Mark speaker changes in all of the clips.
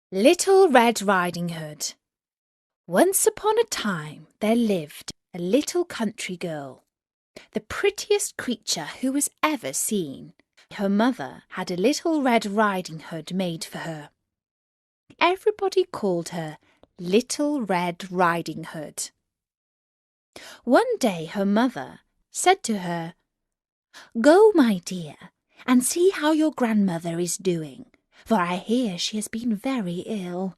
Speaker 1: Little Red Riding Hood. Once upon a time there lived a little country girl, the prettiest creature who was ever seen. Her mother had a little Red Riding Hood made for her. Everybody called her Little Red Riding Hood. One day her mother said to her, "Go, my dear, and see how your grandmother is doing, for I hear she has been very ill."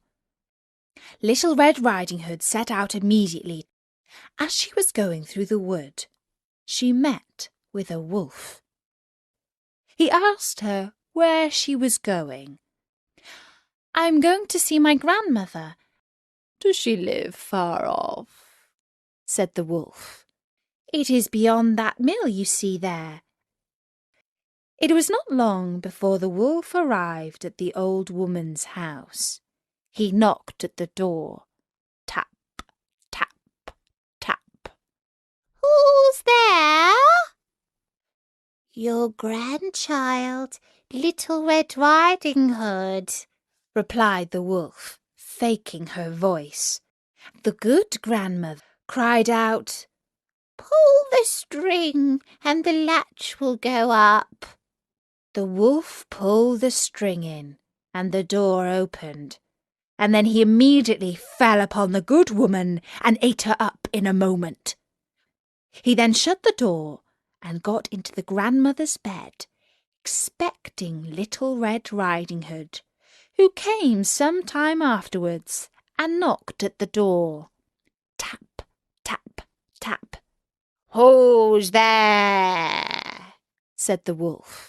Speaker 1: Little Red Riding Hood set out immediately. As she was going through the wood, she met with a wolf. He asked her where she was going. "I'm going to see my grandmother." "Does she live far off?" said the wolf. "It is beyond that mill you see there." It was not long before the wolf arrived at the old woman's house. He knocked at the door. Tap, tap, tap.
Speaker 2: "Who's there?" "Your grandchild, Little Red Riding Hood,"
Speaker 1: replied the wolf, faking her voice. The good grandmother cried out,
Speaker 2: "Pull the string and the latch will go up."
Speaker 1: The wolf pulled the string in, and the door opened, and then he immediately fell upon the good woman and ate her up in a moment. He then shut the door and got into the grandmother's bed, expecting Little Red Riding Hood, who came some time afterwards and knocked at the door. Tap, tap, tap.
Speaker 2: "Who's there?"
Speaker 1: said the wolf.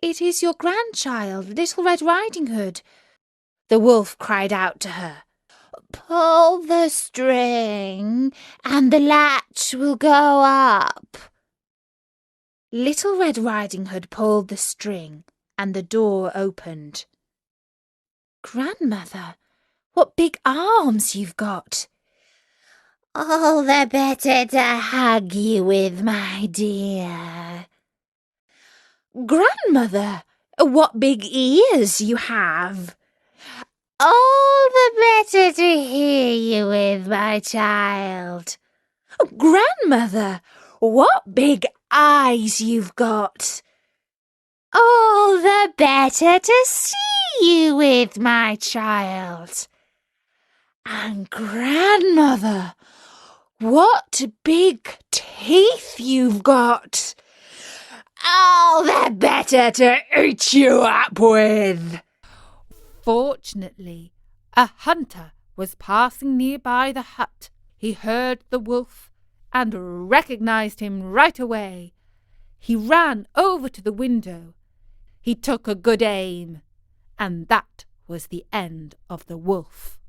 Speaker 1: "It is your grandchild, Little Red Riding Hood." The wolf cried out to her,
Speaker 2: "Pull the string and the latch will go up."
Speaker 1: Little Red Riding Hood pulled the string and the door opened. "Grandmother, what big arms you've got!"
Speaker 2: "All the better to hug you with, my dear."
Speaker 1: "Grandmother, what big ears you have!"
Speaker 2: "All the better to hear you with, my child."
Speaker 1: "Grandmother, what big eyes you've got!"
Speaker 2: "All the better to see you with, my child."
Speaker 1: "And grandmother, what big teeth you've got!"
Speaker 2: "All the better to eat you up with."
Speaker 3: Fortunately, a hunter was passing nearby the hut. He heard the wolf and recognized him right away. He ran over to the window. He took a good aim, and that was the end of the wolf.